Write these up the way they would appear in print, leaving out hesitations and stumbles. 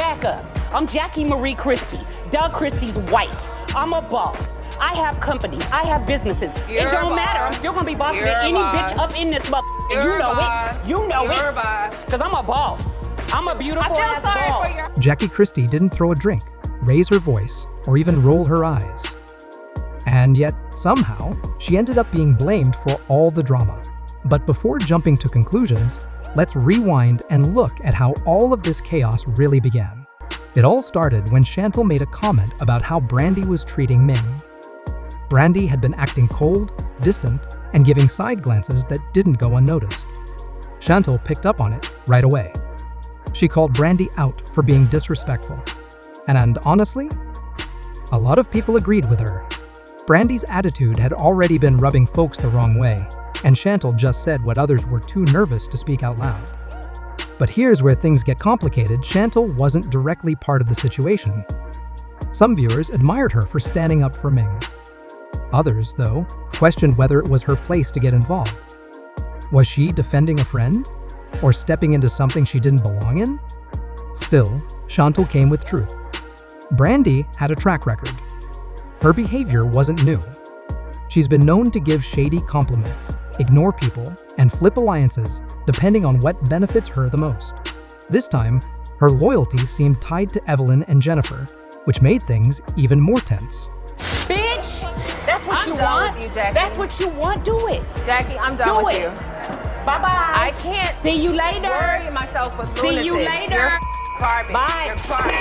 back up. I'm Jackie Marie Christie, Doug Christie's wife. I'm a boss. I have companies. I have businesses. It don't matter. I'm still gonna be bossing any bitch up in this motherfucker. You know it. You know it. Because I'm a boss. I'm a beautiful ass boss. Jackie Christie didn't throw a drink, raise her voice, or even roll her eyes. And yet, somehow, she ended up being blamed for all the drama. But before jumping to conclusions, let's rewind and look at how all of this chaos really began. It all started when Chantal made a comment about how Brandy was treating Ming. Brandy had been acting cold, distant, and giving side glances that didn't go unnoticed. Chantal picked up on it right away. She called Brandy out for being disrespectful. And honestly, a lot of people agreed with her. Brandy's attitude had already been rubbing folks the wrong way, and Chantal just said what others were too nervous to speak out loud. But here's where things get complicated. Chantal wasn't directly part of the situation. Some viewers admired her for standing up for Ming. Others, though, questioned whether it was her place to get involved. Was she defending a friend? Or stepping into something she didn't belong in? Still, Chantal came with truth. Brandy had a track record. Her behavior wasn't new. She's been known to give shady compliments, ignore people, and flip alliances depending on what benefits her the most. This time, her loyalty seemed tied to Evelyn and Jennifer, which made things even more tense. Bitch! That's what you want? That's what you want? Do it. Jackie, I'm done with you. Bye-bye. I can't see you later. Worry myself with lunacy. See you later. You're garbage. Bye. You're garbage.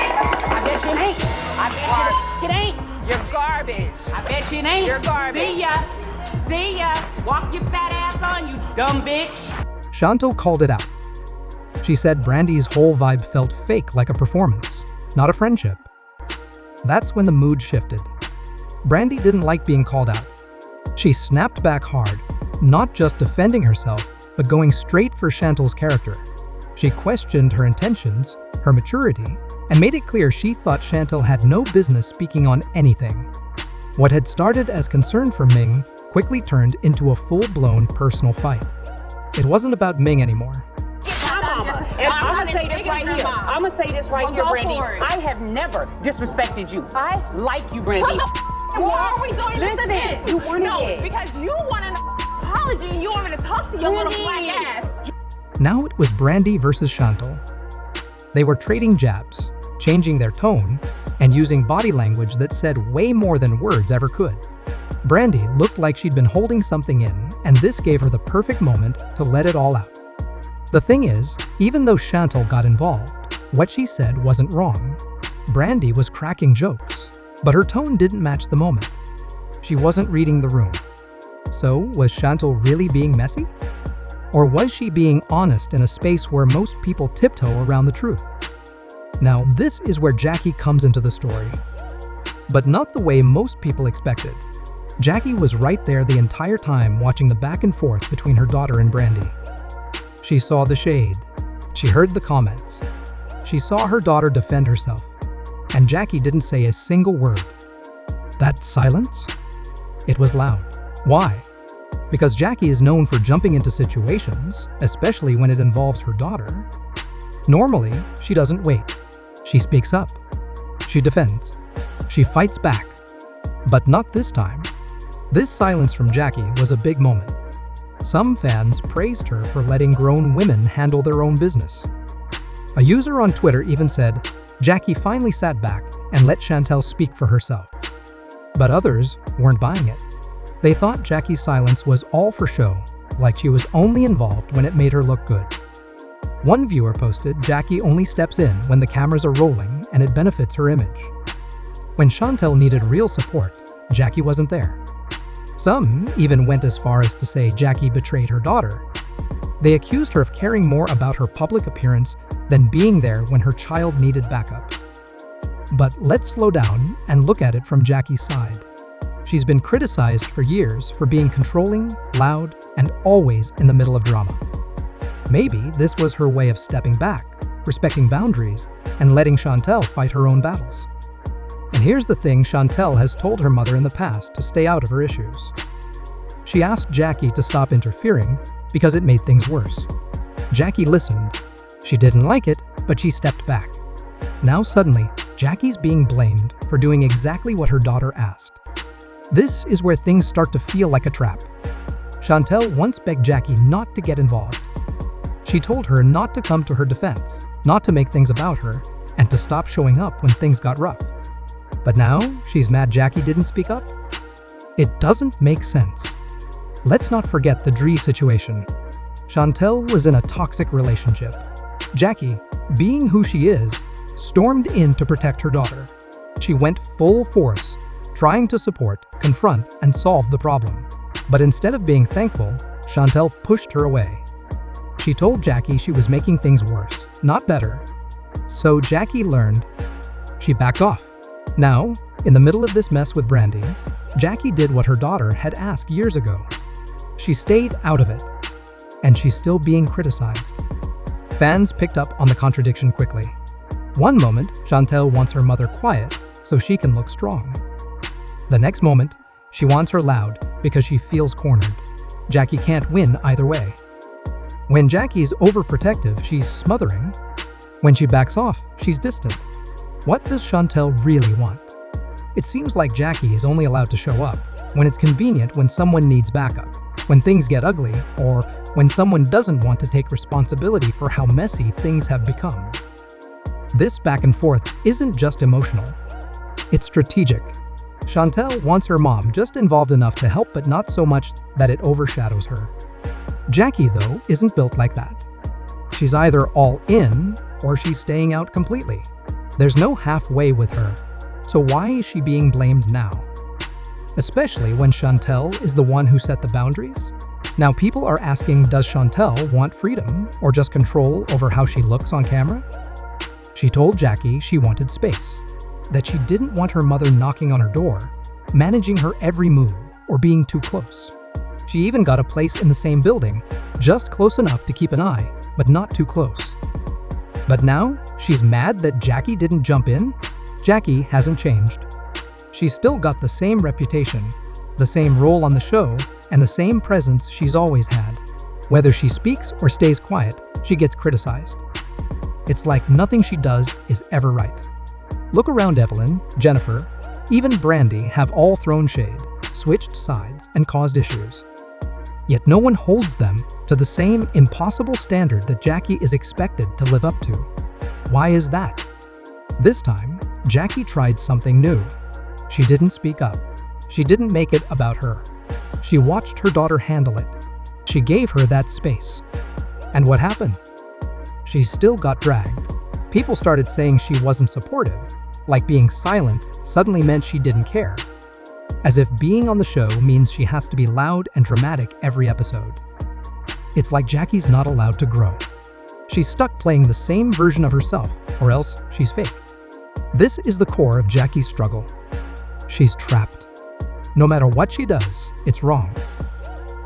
I bet you it ain't. I bet you it ain't. You're garbage. I bet you it ain't. You're garbage. See ya. See ya. Walk your fat ass on, you dumb bitch. Chantal called it out. She said Brandy's whole vibe felt fake, like a performance, not a friendship. That's when the mood shifted. Brandy didn't like being called out. She snapped back hard, not just defending herself, but going straight for Chantal's character. She questioned her intentions, her maturity, and made it clear she thought Chantal had no business speaking on anything. What had started as concern for Ming quickly turned into a full-blown personal fight. It wasn't about Ming anymore. And I'm gonna say this right here. I'm gonna say this right here, Brandy. I have never disrespected you. I like you, Brandy. Why are we doing Listen, this? you wanted it. Because you want an apology and you want me to talk to your little black ass. Now it was Brandy versus Chantal. They were trading jabs, changing their tone, and using body language that said way more than words ever could. Brandy looked like she'd been holding something in, and this gave her the perfect moment to let it all out. The thing is, even though Chantal got involved, what she said wasn't wrong. Brandy was cracking jokes, but her tone didn't match the moment. She wasn't reading the room. So, was Chantal really being messy? Or was she being honest in a space where most people tiptoe around the truth? Now, this is where Jackie comes into the story. But not the way most people expected. Jackie was right there the entire time, watching the back and forth between her daughter and Brandy. She saw the shade. She heard the comments. She saw her daughter defend herself. And Jackie didn't say a single word. That silence? It was loud. Why? Because Jackie is known for jumping into situations, especially when it involves her daughter. Normally, she doesn't wait. She speaks up. She defends. She fights back. But not this time. This silence from Jackie was a big moment. Some fans praised her for letting grown women handle their own business. A user on Twitter even said, Jackie finally sat back and let Chantal speak for herself. But others weren't buying it. They thought Jackie's silence was all for show, like she was only involved when it made her look good. One viewer posted, Jackie only steps in when the cameras are rolling and it benefits her image. When Chantal needed real support, Jackie wasn't there. Some even went as far as to say Jackie betrayed her daughter. They accused her of caring more about her public appearance than being there when her child needed backup. But let's slow down and look at it from Jackie's side. She's been criticized for years for being controlling, loud, and always in the middle of drama. Maybe this was her way of stepping back, respecting boundaries, and letting Chantal fight her own battles. And here's the thing Chantal has told her mother in the past to stay out of her issues. She asked Jackie to stop interfering because it made things worse. Jackie listened. She didn't like it, but she stepped back. Now suddenly, Jackie's being blamed for doing exactly what her daughter asked. This is where things start to feel like a trap. Chantel once begged Jackie not to get involved. She told her not to come to her defense, not to make things about her, and to stop showing up when things got rough. But now, she's mad Jackie didn't speak up? It doesn't make sense. Let's not forget the Dree situation. Chantel was in a toxic relationship. Jackie, being who she is, stormed in to protect her daughter. She went full force, trying to support, confront, and solve the problem. But instead of being thankful, Chantel pushed her away. She told Jackie she was making things worse, not better. So Jackie learned. She backed off. Now, in the middle of this mess with Brandy, Jackie did what her daughter had asked years ago. She stayed out of it, and she's still being criticized. Fans picked up on the contradiction quickly. One moment, Chantel wants her mother quiet so she can look strong. The next moment, she wants her loud because she feels cornered. Jackie can't win either way. When Jackie's overprotective, she's smothering. When she backs off, she's distant. What does Chantel really want? It seems like Jackie is only allowed to show up when it's convenient, when someone needs backup, when things get ugly, or when someone doesn't want to take responsibility for how messy things have become. This back and forth isn't just emotional. It's strategic. Chantel wants her mom just involved enough to help, but not so much that it overshadows her. Jackie, though, isn't built like that. She's either all in or she's staying out completely. There's no halfway with her. So why is she being blamed now? Especially when Chantel is the one who set the boundaries? Now people are asking, does Chantel want freedom or just control over how she looks on camera? She told Jackie she wanted space, that she didn't want her mother knocking on her door, managing her every move, or being too close. She even got a place in the same building, just close enough to keep an eye, but not too close. But now, she's mad that Jackie didn't jump in? Jackie hasn't changed. She's still got the same reputation, the same role on the show, and the same presence she's always had. Whether she speaks or stays quiet, she gets criticized. It's like nothing she does is ever right. Look around. Evelyn, Jennifer, even Brandy have all thrown shade, switched sides, and caused issues. Yet no one holds them to the same impossible standard that Jackie is expected to live up to. Why is that? This time, Jackie tried something new. She didn't speak up. She didn't make it about her. She watched her daughter handle it. She gave her that space. And what happened? She still got dragged. People started saying she wasn't supportive, like being silent suddenly meant she didn't care. As if being on the show means she has to be loud and dramatic every episode. It's like Jackie's not allowed to grow. She's stuck playing the same version of herself, or else she's fake. This is the core of Jackie's struggle. She's trapped. No matter what she does, it's wrong.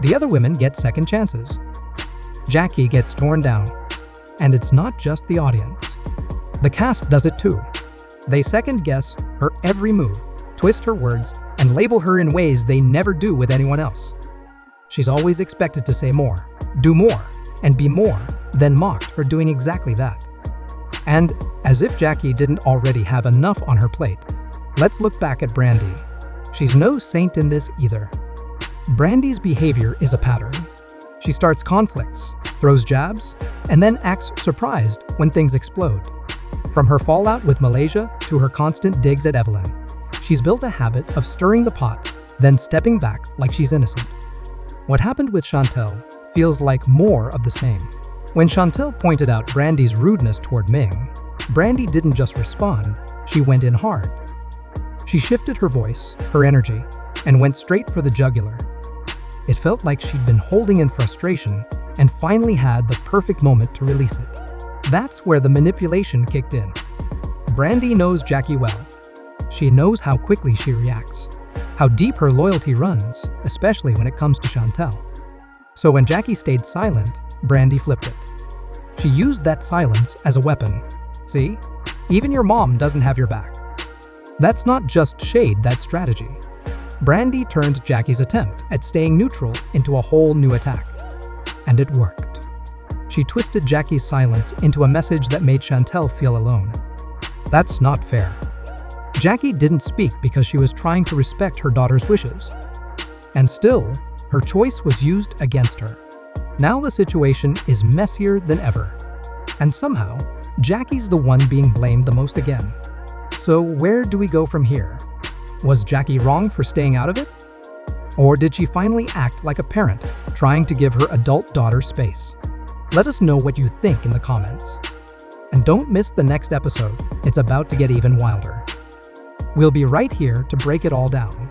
The other women get second chances. Jackie gets torn down. And it's not just the audience. The cast does it too. They second-guess her every move, twist her words, and label her in ways they never do with anyone else. She's always expected to say more, do more, and be more, then mocked for doing exactly that. And as if Jackie didn't already have enough on her plate, let's look back at Brandy. She's no saint in this either. Brandy's behavior is a pattern. She starts conflicts, throws jabs, and then acts surprised when things explode. From her fallout with Malaysia to her constant digs at Evelyn, she's built a habit of stirring the pot, then stepping back like she's innocent. What happened with Chantel feels like more of the same. When Chantel pointed out Brandy's rudeness toward Ming, Brandy didn't just respond, she went in hard. She shifted her voice, her energy, and went straight for the jugular. It felt like she'd been holding in frustration and finally had the perfect moment to release it. That's where the manipulation kicked in. Brandy knows Jackie well. She knows how quickly she reacts, how deep her loyalty runs, especially when it comes to Chantel. So when Jackie stayed silent, Brandy flipped it. She used that silence as a weapon. See? Even your mom doesn't have your back. That's not just shade, that's strategy. Brandy turned Jackie's attempt at staying neutral into a whole new attack. And it worked. She twisted Jackie's silence into a message that made Chantel feel alone. That's not fair. Jackie didn't speak because she was trying to respect her daughter's wishes. And still, her choice was used against her. Now the situation is messier than ever. And somehow, Jackie's the one being blamed the most again. So where do we go from here? Was Jackie wrong for staying out of it? Or did she finally act like a parent, trying to give her adult daughter space? Let us know what you think in the comments. And don't miss the next episode, it's about to get even wilder. We'll be right here to break it all down.